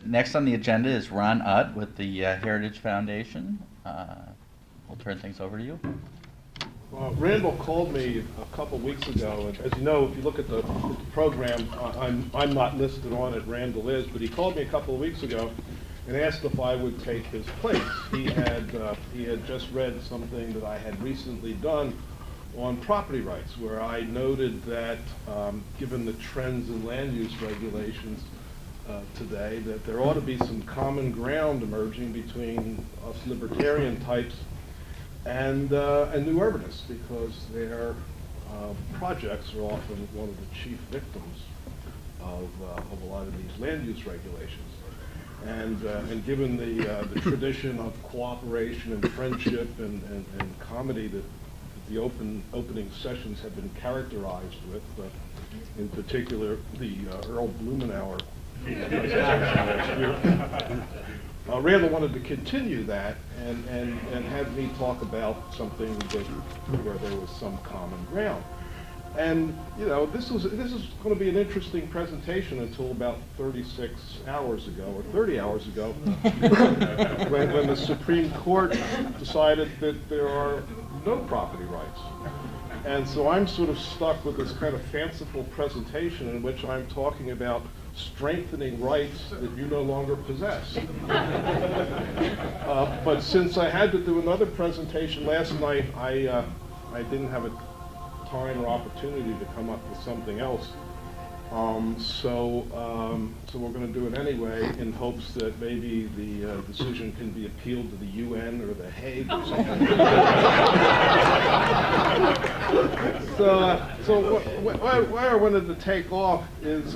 Next on the agenda is Ron Utt with the Heritage Foundation. We'll turn things over to you. Randall called me a couple weeks ago, and as you know, if you look at the program, I'm not listed on it, Randall is, but he called me a couple of weeks ago and asked if I would take his place. He had just read something that I had recently done on property rights, where I noted that given the trends in land use regulations today, that there ought to be some common ground emerging between us libertarian types and new urbanists, because their projects are often one of the chief victims of a lot of these land use regulations. And given the tradition of cooperation and friendship and comedy that the opening sessions have been characterized with, in particular the Earl Blumenauer presentation last year, Randall wanted to continue that and had me talk about something where there was some common ground. And you know, this is going to be an interesting presentation until about 36 hours ago, or 30 hours ago, when the Supreme Court decided that there are no property rights. And so I'm sort of stuck with this kind of fanciful presentation in which I'm talking about strengthening rights that you no longer possess. But since I had to do another presentation last night, I didn't have a time or opportunity to come up with something else. So we're going to do it anyway in hopes that maybe the decision can be appealed to the UN or the Hague or something. So why I wanted to take off is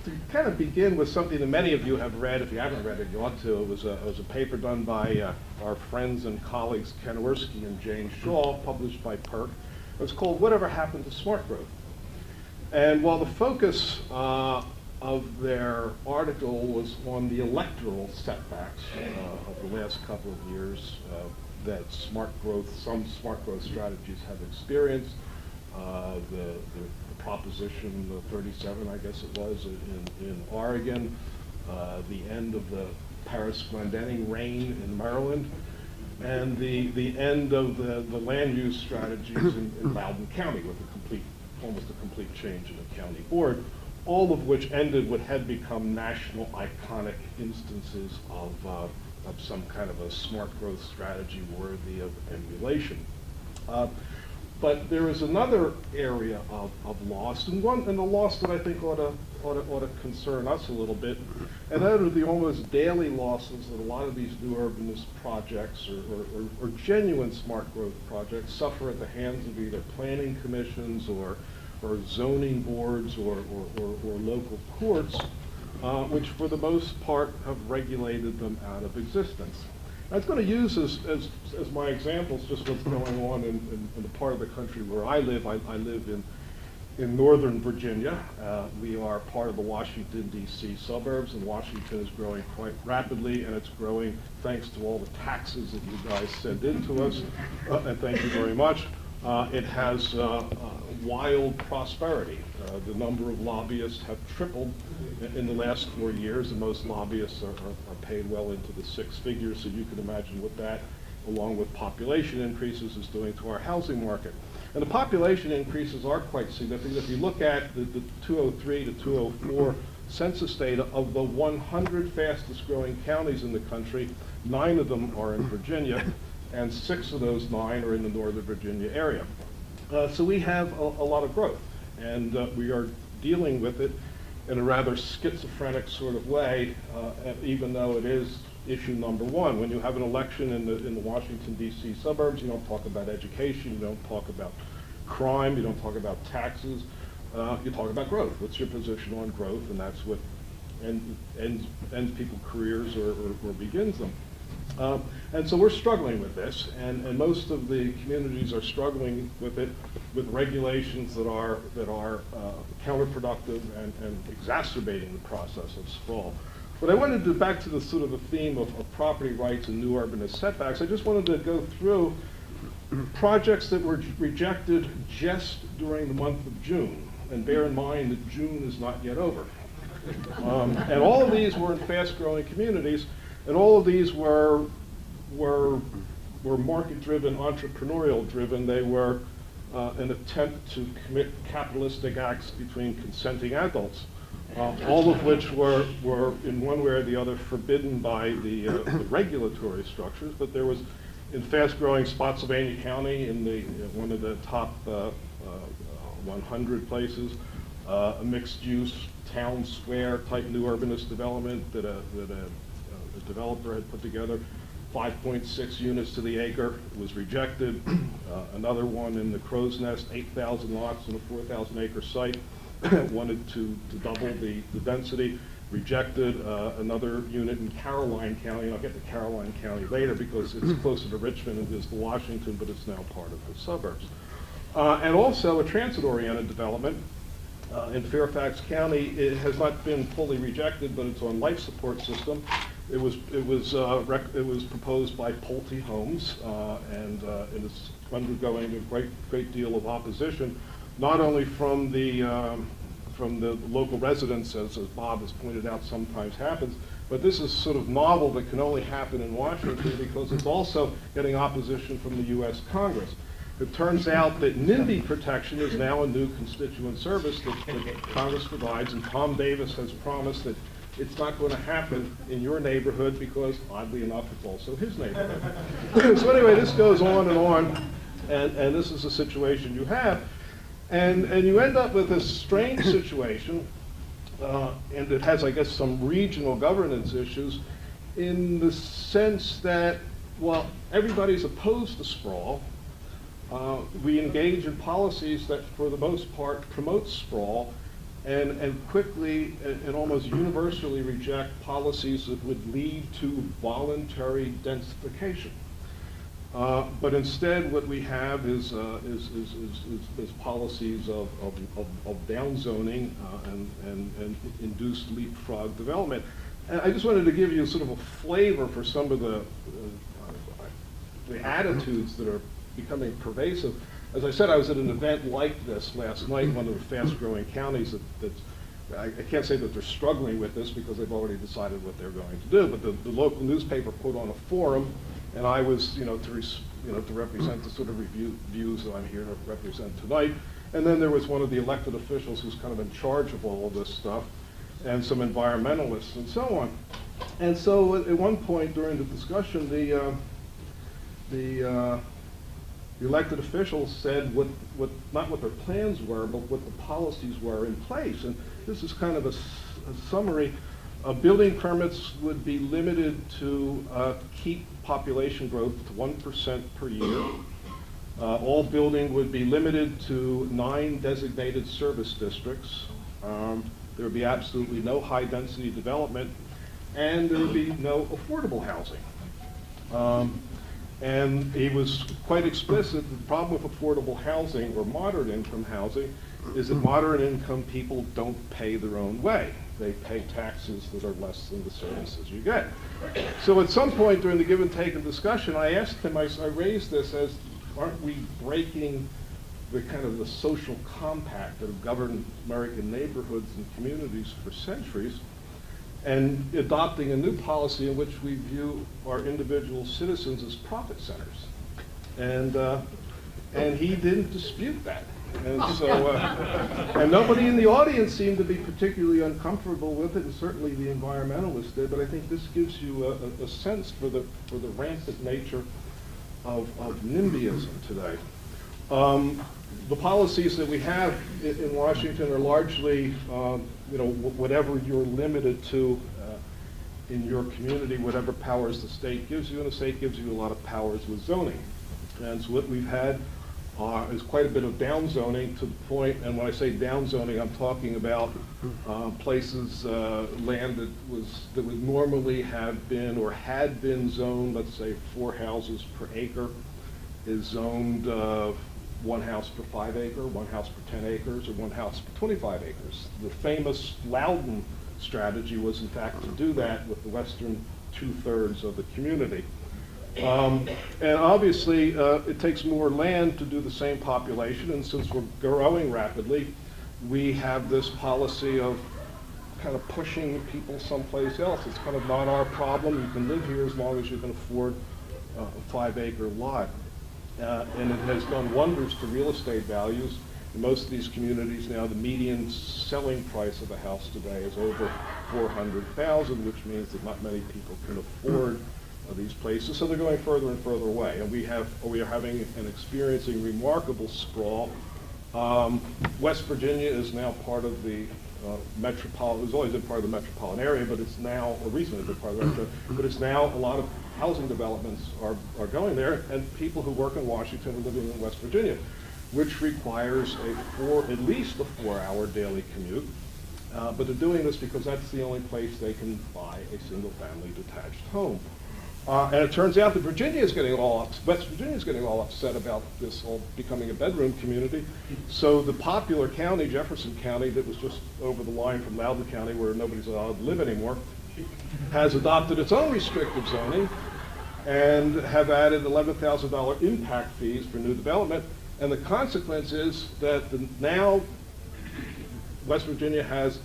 to kind of begin with something that many of you have read. If you haven't read it, you ought to. It was a paper done by our friends and colleagues Ken Orsky and Jane Shaw, published by PERC. It was called Whatever Happened to Smart Growth? And while the focus of their article was on the electoral setbacks of the last couple of years that some smart growth strategies have experienced, the Proposition 37, I guess it was, in Oregon, the end of the Paris-Glendenning reign in Maryland, and the end of the land use strategies in Loudoun County with almost a complete change in the county board, all of which ended what had become national iconic instances of some kind of a smart growth strategy worthy of emulation. But there is another area of loss, and a loss that I think ought to concern us a little bit, and that are the almost daily losses that a lot of these new urbanist projects or genuine smart growth projects suffer at the hands of either planning commissions or zoning boards or local courts, which for the most part have regulated them out of existence. I was going to use as my examples just what's going on in the part of the country where I live. I live in Northern Virginia. We are part of the Washington, D.C. suburbs, and Washington is growing quite rapidly, and it's growing thanks to all the taxes that you guys send in to us, and thank you very much. It has wild prosperity. The number of lobbyists have tripled in the last 4 years, and most lobbyists are paid well into the six figures, so you can imagine what that, along with population increases, is doing to our housing market. And the population increases are quite significant. If you look at the 203 to 204 census data, of the 100 fastest growing counties in the country, 9 of them are in Virginia, and 6 of those 9 are in the Northern Virginia area. So we have a lot of growth, and we are dealing with it in a rather schizophrenic sort of way, even though it is issue number one. When you have an election in the Washington, D.C. suburbs, you don't talk about education, you don't talk about crime, you don't talk about taxes, you talk about growth. What's your position on growth? And that's what ends people's careers or begins them. And so we're struggling with this, and most of the communities are struggling with it, with regulations that are counterproductive and exacerbating the process of sprawl. But I wanted to, back to the sort of the theme of property rights and new urbanist setbacks, I just wanted to go through projects that were rejected just during the month of June. And bear in mind that June is not yet over. And all of these were in fast-growing communities, and all of these were market-driven, entrepreneurial-driven. They were an attempt to commit capitalistic acts between consenting adults, all of which were in one way or the other forbidden by the regulatory structures. But there was, in fast-growing Spotsylvania County, in one of the top 100 places, a mixed-use town square type new urbanist development that a developer had put together. 5.6 units to the acre was rejected. Another one in the Crow's Nest, 8,000 lots on a 4,000 acre site, wanted to double the density, rejected. Another unit in Caroline County, and I'll get to Caroline County later because it's closer to Richmond than it is to Washington, but it's now part of the suburbs. And also a transit-oriented development in Fairfax County. It has not been fully rejected, but it's on life support system. It was proposed by Pulte Homes, and it is undergoing a great deal of opposition, not only from the local residents, as Bob has pointed out sometimes happens, but this is sort of novel that can only happen in Washington because it's also getting opposition from the U.S. Congress. It turns out that NIMBY protection is now a new constituent service that Congress provides, and Tom Davis has promised that it's not going to happen in your neighborhood because, oddly enough, it's also his neighborhood. So anyway, this goes on, and this is the situation you have. And you end up with this strange situation, and it has, I guess, some regional governance issues in the sense that, while everybody's opposed to sprawl, we engage in policies that, for the most part, promote sprawl and quickly and almost universally reject policies that would lead to voluntary densification. But instead, what we have is policies of downzoning and induced leapfrog development. And I just wanted to give you sort of a flavor for some of the attitudes that are becoming pervasive. As I said, I was at an event like this last night, one of the fast-growing counties that I can't say that they're struggling with this because they've already decided what they're going to do, but the local newspaper put on a forum, and I was, to represent the sort of views that I'm here to represent tonight. And then there was one of the elected officials who's kind of in charge of all of this stuff, and some environmentalists and so on. And so at one point during the discussion, the elected officials said not what their plans were, but what the policies were in place. And this is kind of a summary. Building permits would be limited to keep population growth to 1% per year. All building would be limited to 9 designated service districts. There would be absolutely no high-density development, and there would be no affordable housing. And he was quite explicit that the problem with affordable housing or moderate income housing is that moderate income people don't pay their own way. They pay taxes that are less than the services you get. So at some point during the give and take of discussion, I asked him, I raised this as, aren't we breaking the kind of the social compact that have governed American neighborhoods and communities for centuries, and adopting a new policy in which we view our individual citizens as profit centers? And he didn't dispute that. And so, and nobody in the audience seemed to be particularly uncomfortable with it, and certainly the environmentalists did, but I think this gives you a sense for the rampant nature of NIMBYism today. The policies that we have in Washington are largely, whatever you're limited to in your community, whatever powers the state gives you, and the state gives you a lot of powers with zoning. And so what we've had is quite a bit of downzoning to the point, and when I say downzoning, I'm talking about places, land that would normally have been or had been zoned, let's say 4 houses per acre, is zoned 1 house per 5 acre, 1 house per 10 acres, or 1 house per 25 acres. The famous Loudon strategy was, in fact, to do that with the western 2/3 of the community. And obviously, it takes more land to do the same population, and since we're growing rapidly, we have this policy of kind of pushing people someplace else. It's kind of not our problem. You can live here as long as you can afford a 5-acre lot. And it has done wonders to real estate values. In most of these communities now, the median selling price of a house today is over $400,000, which means that not many people can afford these places, so they're going further and further away. And we are having and experiencing remarkable sprawl. West Virginia is now part of the metropolitan. It's always been part of the metropolitan area, but it's now, or recently been part of the metropolitan. But it's now a lot of housing developments are going there, and people who work in Washington are living in West Virginia, which requires at least a 4-hour daily commute. But they're doing this because that's the only place they can buy a single-family detached home. And it turns out that West Virginia is getting all upset about this all becoming a bedroom community. So the popular county, Jefferson County, that was just over the line from Loudoun County, where nobody's allowed to live anymore, has adopted its own restrictive zoning and have added $11,000 impact fees for new development. And the consequence is that now West Virginia has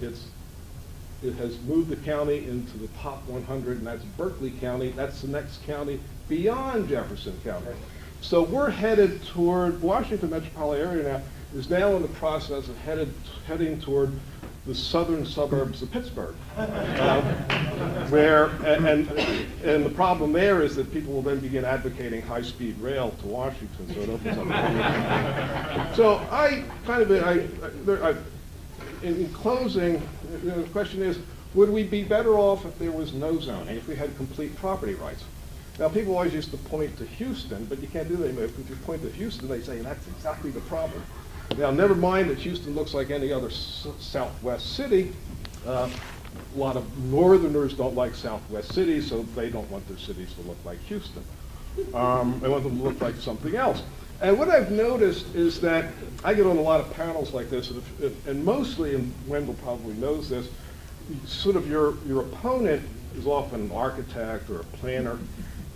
moved the county into the top 100, and that's Berkeley County. That's the next county beyond Jefferson County. So we're headed toward, Washington metropolitan area now is now in the process of heading toward the southern suburbs of Pittsburgh, where, and the problem there is that people will then begin advocating high-speed rail to Washington, so it opens up. So I kind of, in closing, the question is, would we be better off if there was no zoning, if we had complete property rights? Now, people always used to point to Houston, but you can't do that anymore. If you point to Houston, they say that's exactly the problem. Now, never mind that Houston looks like any other Southwest city. A lot of Northerners don't like Southwest cities, so they don't want their cities to look like Houston. They want them to look like something else. And what I've noticed is that I get on a lot of panels like this, and mostly, and Wendell probably knows this, sort of your opponent is often an architect or a planner,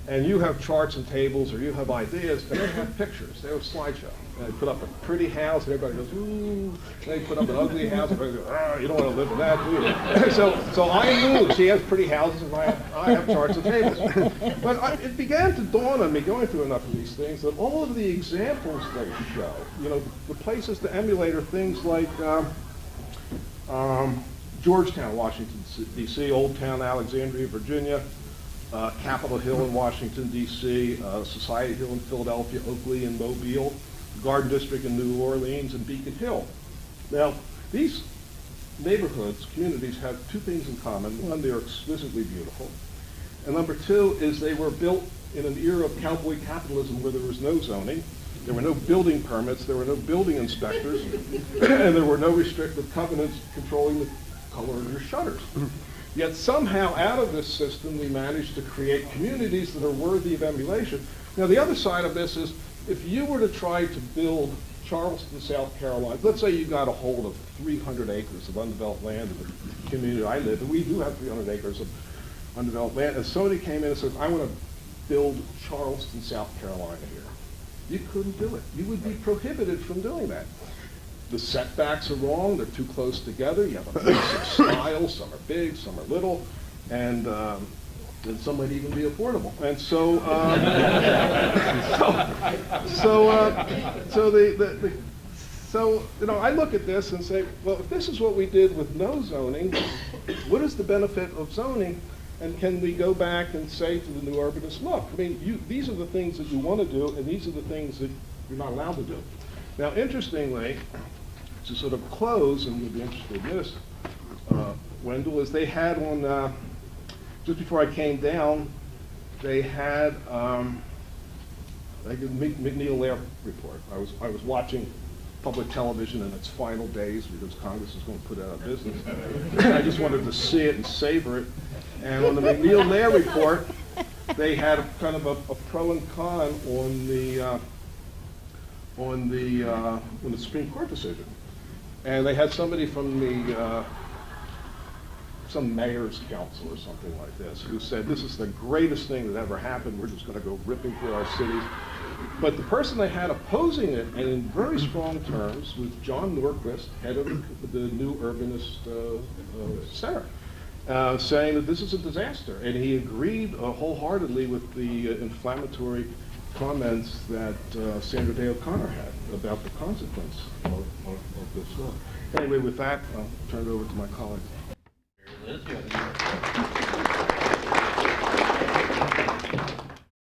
and you have charts and tables, or you have ideas, and they have pictures. They have a slideshow. And they put up a pretty house, and everybody goes, ooh. And they put up an ugly house, and everybody goes, oh, you don't want to live in that, do you? So I lose. She has pretty houses, and I have charts and tables. But it began to dawn on me, going through enough of these things, that all of the examples they show, the places to emulate are things like Georgetown, Washington, D.C., Old Town, Alexandria, Virginia, Capitol Hill in Washington, D.C., Society Hill in Philadelphia, Oakley in Mobile, Garden District in New Orleans, and Beacon Hill. Now, these neighborhoods, communities, have two things in common. One, they're exquisitely beautiful. And number two is they were built in an era of cowboy capitalism where there was no zoning, there were no building permits, there were no building inspectors, and there were no restrictive covenants controlling the color of your shutters. Yet somehow out of this system we managed to create communities that are worthy of emulation. Now the other side of this is, if you were to try to build Charleston, South Carolina, let's say you got a hold of 300 acres of undeveloped land in the community I live in. We do have 300 acres of undeveloped land, and somebody came in and said, I want to build Charleston, South Carolina here. You couldn't do it. You would be prohibited from doing that. The setbacks are wrong, they're too close together, you have a mix of styles, some are big, some are little, and some might even be affordable. And so, I look at this and say, well, if this is what we did with no zoning, what is the benefit of zoning? And can we go back and say to the new urbanists, look, I mean, these are the things that you want to do, and these are the things that you're not allowed to do. Now, interestingly, to sort of close, and you'll be interested in this, Wendell, is they had on, just before I came down, they had like a McNeil Lair report. I was watching public television in its final days because Congress is going to put it out of business. I just wanted to see it and savor it. And on the McNeil Lair report, they had a kind of a pro and con on the Supreme Court decision. And they had somebody from the some mayor's council or something like this, who said, this is the greatest thing that ever happened, we're just going to go ripping through our cities. But the person they had opposing it, and in very strong terms, was John Norquist, head of the new urbanist center, saying that this is a disaster. And he agreed wholeheartedly with the inflammatory comments that Sandra Day O'Connor had about the consequence of this law. Anyway, with that, I'll turn it over to my colleague. Liz, you have